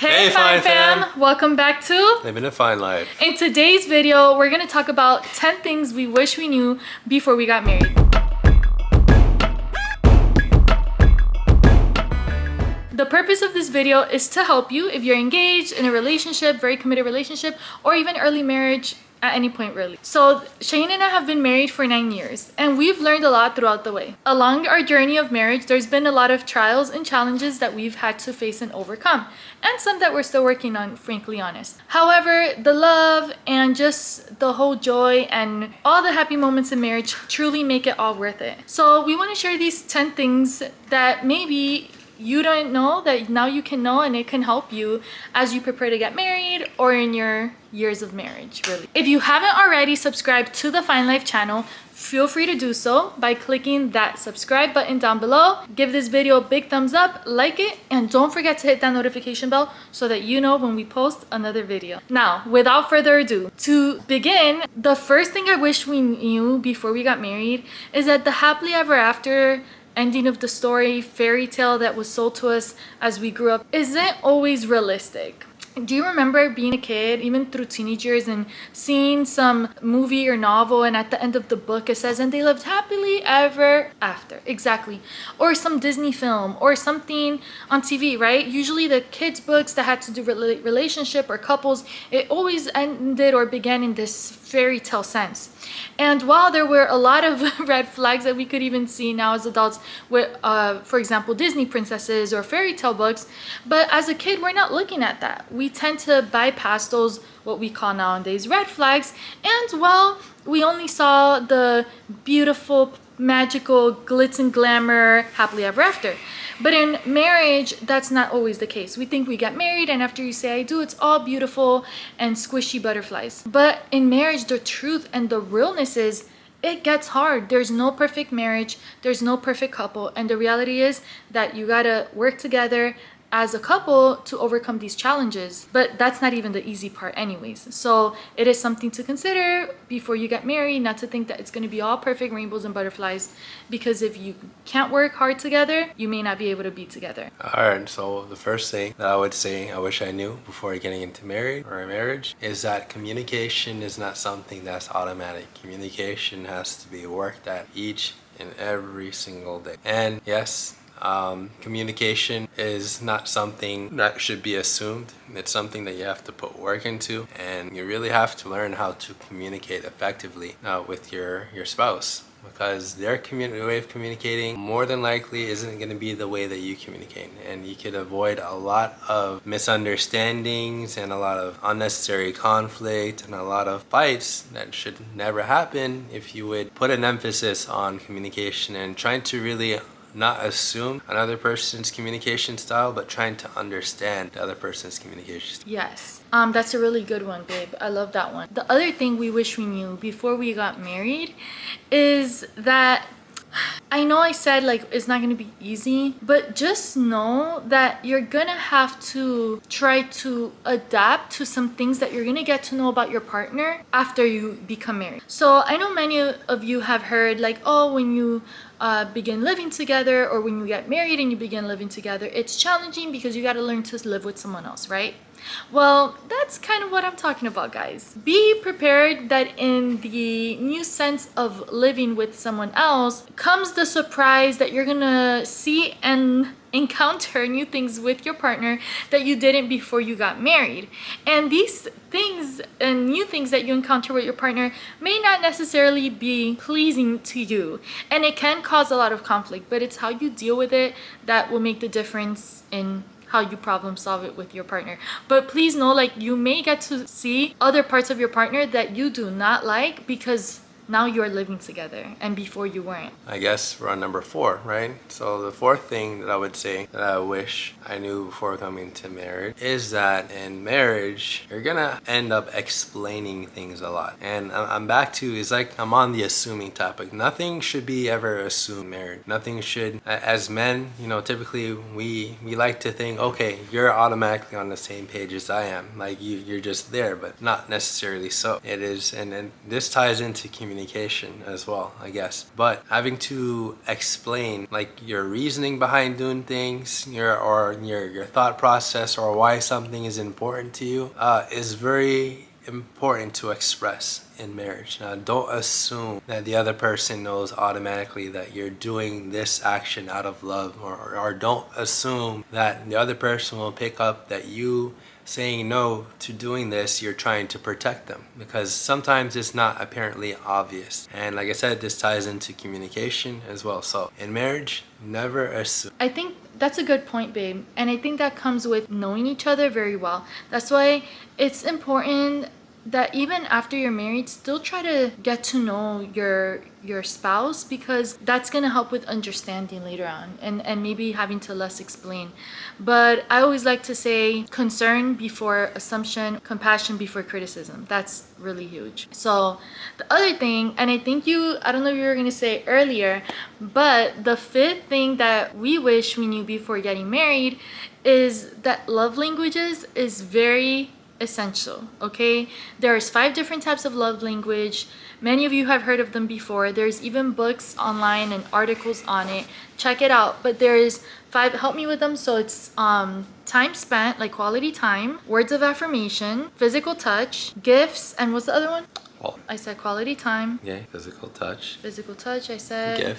Hey Fine Fam! Welcome back to Living a Fine Life. In today's video, we're going to talk about 10 things we wish we knew before we got married. The purpose of this video is to help you if you're engaged in a relationship, very committed relationship, or even early marriage at any point really. So Shane and I have been married for 9 years and we've learned a lot throughout the way. Along our journey of marriage, there's been a lot of trials and challenges that we've had to face and overcome, and some that we're still working on, frankly honest. However, the love and just the whole joy and all the happy moments in marriage truly make it all worth it. So we want to share these 10 things that maybe you don't know that now you can know, and it can help you as you prepare to get married or in your years of marriage, really. If you haven't already subscribed to the Fine Life channel, feel free to do so by clicking that subscribe button down below. Give this video a big thumbs up, like it, and don't forget to hit that notification bell so that you know when we post another video. Now, without further ado, to begin, the first thing I wish we knew before we got married is that the happily ever after ending of the story, fairy tale that was sold to us as we grew up, isn't always realistic. Do you remember being a kid, even through teenage years, and seeing some movie or novel, and at the end of the book it says, and they lived happily ever after? Exactly. Or some Disney film or something on TV, right? Usually the kids' books that had to do with relationship or couples, it always ended or began in this fairy tale sense. And while there were a lot of red flags that we could even see now as adults with, for example, Disney princesses or fairy tale books, but as a kid, we're not looking at that. We tend to bypass those, what we call nowadays, red flags. And well, we only saw the beautiful, magical, glitz and glamour, happily ever after. But in marriage, that's not always the case. We think we get married and after you say I do, it's all beautiful and squishy butterflies. But in marriage, the truth and the realness is it gets hard. There's no perfect marriage. There's no perfect couple. And the reality is that you gotta work together as a couple to overcome these challenges. But that's not even the easy part anyways. So it is something to consider before you get married, not to think that it's going to be all perfect rainbows and butterflies, because if you can't work hard together, you may not be able to be together. All right, so the first thing that I would say I wish I knew before getting into marriage or a marriage is that communication is not something that's automatic. Communication has to be worked at each and every single day. And yes, communication is not something that should be assumed. It's something that you have to put work into, and you really have to learn how to communicate effectively with your spouse, because their way of communicating more than likely isn't going to be the way that you communicate, and you could avoid a lot of misunderstandings and a lot of unnecessary conflict and a lot of fights that should never happen if you would put an emphasis on communication and trying to really not assume another person's communication style, but trying to understand the other person's communication style. Yes, that's a really good one, babe. I love that one. The other thing we wish we knew before we got married is that I know I said like it's not going to be easy, but just know that you're gonna have to try to adapt to some things that you're gonna get to know about your partner after you become married. So I know many of you have heard like, oh, when you begin living together, or when you get married and you begin living together, it's challenging because you got to learn to live with someone else, right? Well, that's kind of what I'm talking about, guys. Be prepared that in the new sense of living with someone else comes the surprise that you're gonna see and encounter new things with your partner that you didn't before you got married. And these things and new things that you encounter with your partner may not necessarily be pleasing to you, and it can cause a lot of conflict, but it's how you deal with it that will make the difference in how you problem solve it with your partner. But please know, like, you may get to see other parts of your partner that you do not like because now you're living together and before you weren't. I guess we're on number 4, right? So the fourth thing that I would say that I wish I knew before coming to marriage is that in marriage, you're gonna end up explaining things a lot. And I'm back to, it's like I'm on the assuming topic. Nothing should be ever assumed in marriage. Nothing should, as men, you know, typically we like to think, okay, you're automatically on the same page as I am. Like you're just there, but not necessarily so. It is, and this ties into communication communication as well, I guess. But having to explain like your reasoning behind doing things, your thought process, or why something is important to you, is very important to express in marriage. Now, don't assume that the other person knows automatically that you're doing this action out of love, or don't assume that the other person will pick up that you saying no to doing this, you're trying to protect them, because sometimes it's not apparently obvious. And like I said, this ties into communication as well. So in marriage, never assume. I think that's a good point, babe. And I think that comes with knowing each other very well. That's why it's important that even after you're married, still try to get to know your spouse, because that's going to help with understanding later on, and maybe having to less explain. But I always like to say concern before assumption, compassion before criticism. That's really huge. So the other thing, and I think I don't know if you were going to say earlier, but the fifth thing that we wish we knew before getting married is that love languages is very essential. Okay, there's 5 different types of love language. Many of you have heard of them before. There's even books online and articles on it. Check it out. But there's 5. Help me with them. So it's time spent, like quality time, words of affirmation, physical touch, gifts, and what's the other one? Well, I said quality time. yeah, physical touch, I said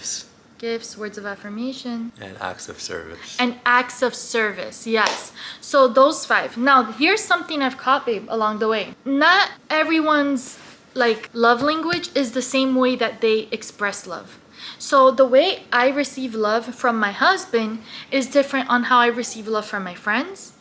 gifts, words of affirmation, and acts of service. and acts of service. Yes. So those 5. Now, here's something I've caught, babe, along the way. Not everyone's like love language is the same way that they express love. So the way I receive love from my husband is different on how I receive love from my friends.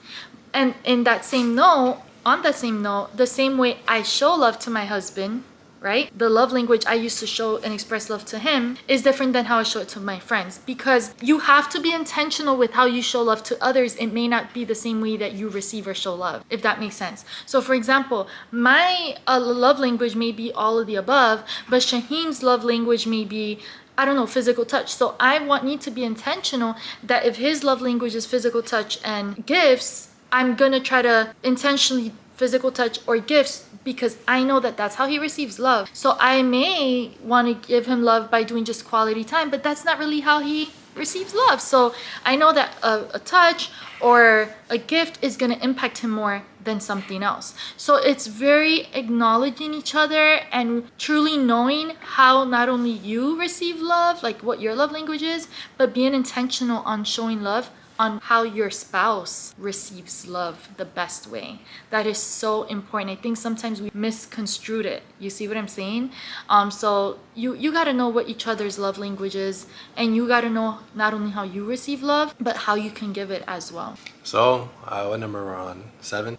And on that same note, the same way I show love to my husband, right? The love language I used to show and express love to him is different than how I show it to my friends, because you have to be intentional with how you show love to others. It may not be the same way that you receive or show love, if that makes sense. So for example, my love language may be all of the above, but Shaheen's love language may be, I don't know, physical touch. So I need to be intentional that if his love language is physical touch and gifts, I'm gonna try to intentionally physical touch or gifts, because I know that that's how he receives love. So I may want to give him love by doing just quality time, but that's not really how he receives love. So I know that a touch or a gift is going to impact him more than something else. So it's very acknowledging each other and truly knowing how not only you receive love, like what your love language is, but being intentional on showing love on how your spouse receives love the best way. That is so important. I think sometimes we misconstrued it. You see what I'm saying? So you gotta know what each other's love language is, and you gotta know not only how you receive love, but how you can give it as well. So, what number we're on? 7?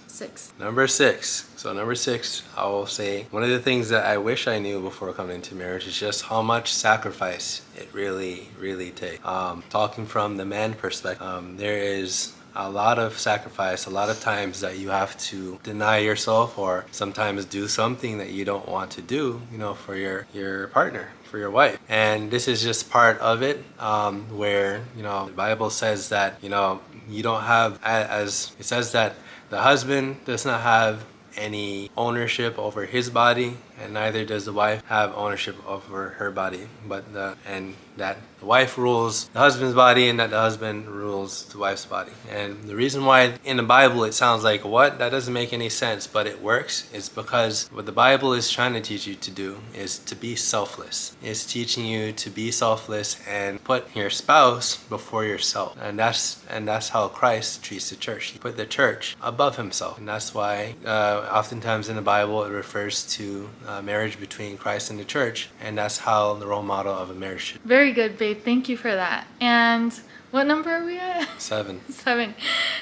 6. Number 6. So number 6, I will say one of the things that I wish I knew before coming into marriage is just how much sacrifice it really takes. Talking from the man perspective, there is a lot of sacrifice, a lot of times that you have to deny yourself or sometimes do something that you don't want to do, for your partner, for your wife. And this is just part of it, where, the Bible says that, you don't have, as it says that the husband does not have any ownership over his body, and neither does the wife have ownership over her body, and that the wife rules the husband's body and that the husband rules the wife's body. And the reason why in the Bible it sounds like, what? That doesn't make any sense, but it works, is because what the Bible is trying to teach you to do is to be selfless. It's teaching you to be selfless and put your spouse before yourself. And that's how Christ treats the church. He put the church above himself. And that's why oftentimes in the Bible it refers to marriage between Christ and the church, and that's how the role model of a marriage should be. Very good, babe. Thank you for that. And what number are we at? 7. 7.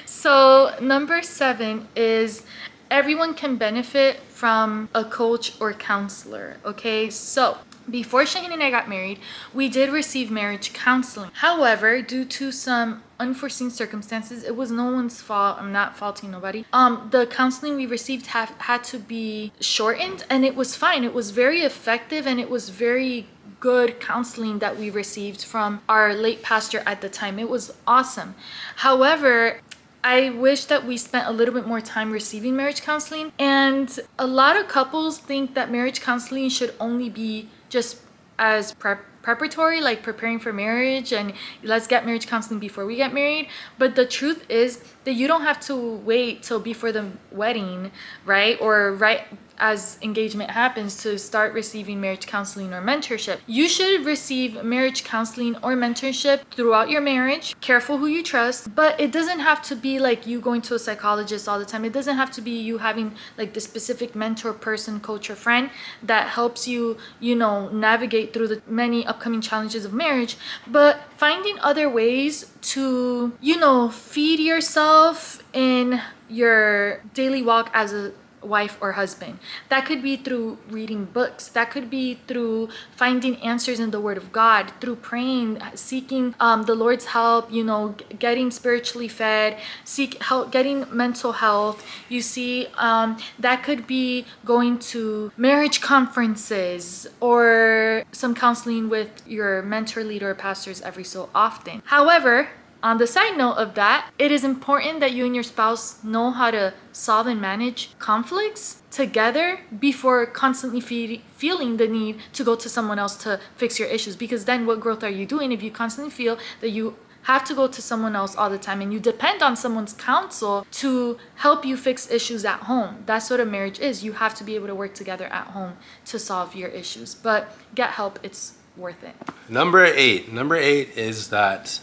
So number 7 is everyone can benefit from a coach or counselor. Okay, so before Shaheen and I got married, we did receive marriage counseling. However, due to some unforeseen circumstances, it was no one's fault. I'm not faulting nobody. The counseling we received had to be shortened, and it was fine. It was very effective, and it was very good counseling that we received from our late pastor at the time. It was awesome. However, I wish that we spent a little bit more time receiving marriage counseling. And a lot of couples think that marriage counseling should only be just as preparatory, like preparing for marriage and let's get marriage counseling before we get married. But the truth is that you don't have to wait till before the wedding, right? Or right as engagement happens to start receiving marriage counseling or mentorship. You should receive marriage counseling or mentorship throughout your marriage. Careful who you trust, but it doesn't have to be like you going to a psychologist all the time. It doesn't have to be you having like the specific mentor, person, coach, or friend that helps you, you know, navigate through the many upcoming challenges of marriage, but finding other ways to, you know, feed yourself in your daily walk as a wife or husband. That could be through reading books. That could be through finding answers in the Word of God, through praying, seeking the Lord's help, you know, getting spiritually fed, seek help, getting mental health. You see, that could be going to marriage conferences or some counseling with your mentor, leader, or pastors every so often. However, on the side note of that, it is important that you and your spouse know how to solve and manage conflicts together before constantly feeling the need to go to someone else to fix your issues. Because then what growth are you doing if you constantly feel that you have to go to someone else all the time and you depend on someone's counsel to help you fix issues at home? That's what a marriage is. You have to be able to work together at home to solve your issues. But get help, it's worth it. Number eight is that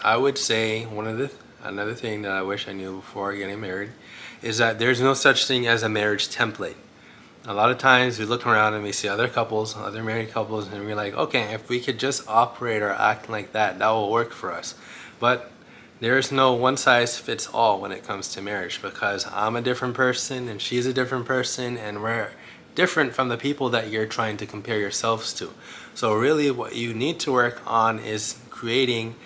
I would say another thing that I wish I knew before getting married is that there's no such thing as a marriage template. A lot of times we look around and we see other couples, other married couples, and we're like, okay, if we could just operate or act like that, that will work for us. But there's no one size fits all when it comes to marriage, because I'm a different person and she's a different person and we're different from the people that you're trying to compare yourselves to. So really what you need to work on is creating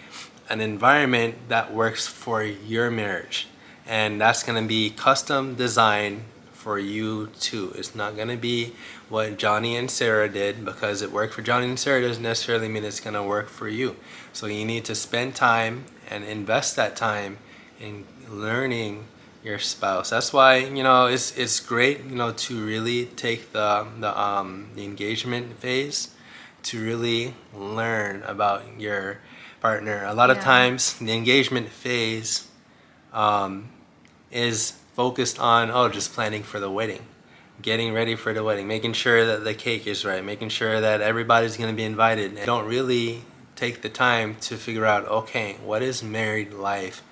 an environment that works for your marriage, and that's going to be custom designed for you too. It's not going to be what Johnny and Sarah did. Because it worked for Johnny and Sarah doesn't necessarily mean it's going to work for you. So you need to spend time and invest that time in learning your spouse. That's why, you know, it's great, you know, to really take the engagement phase to really learn about your partner. A lot of times the engagement phase is focused on just planning for the wedding, getting ready for the wedding, making sure that the cake is right, making sure that everybody's going to be invited, and don't really take the time to figure out, okay, what is married life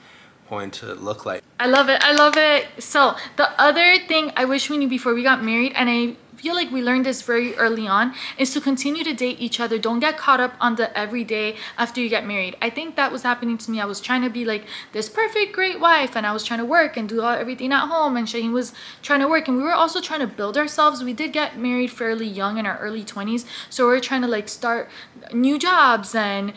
going to look like? I love it. I love it. So the other thing I wish we knew before we got married, and I feel like we learned this very early on, is to continue to date each other. Don't get caught up on the everyday after you get married. I think that was happening to me. I was trying to be like this perfect, great wife, and I was trying to work and do everything at home, and Shaheen was trying to work, and we were also trying to build ourselves. We did get married fairly young, in our early 20s, so we were trying to like start new jobs and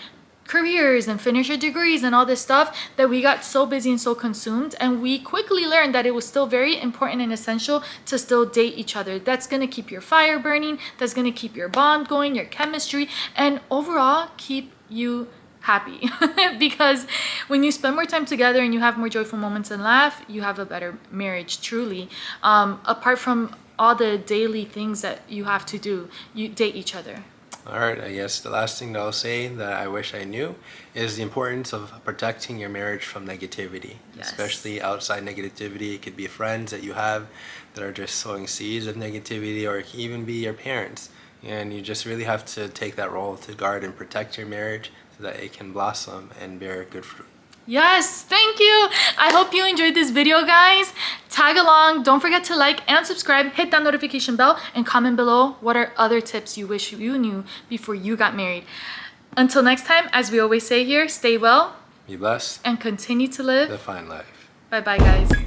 careers and finish our degrees and all this stuff, that we got so busy and so consumed, and we quickly learned that it was still very important and essential to still date each other. That's going to keep your fire burning, that's going to keep your bond going, your chemistry, and overall keep you happy. Because when you spend more time together and you have more joyful moments and laugh, you have a better marriage, truly. Apart from all the daily things that you have to do, you date each other. All right, I guess the last thing that I'll say that I wish I knew is the importance of protecting your marriage from negativity, especially outside negativity. It could be friends that you have that are just sowing seeds of negativity, or it can even be your parents. And you just really have to take that role to guard and protect your marriage so that it can blossom and bear good fruit. Yes, thank you. I hope you enjoyed this video, guys. Tag along. Don't forget to like and subscribe. Hit that notification bell and comment below what are other tips you wish you knew before you got married. Until next time, as we always say here, stay well, Be blessed, and continue to live the fine life. Bye-bye, guys.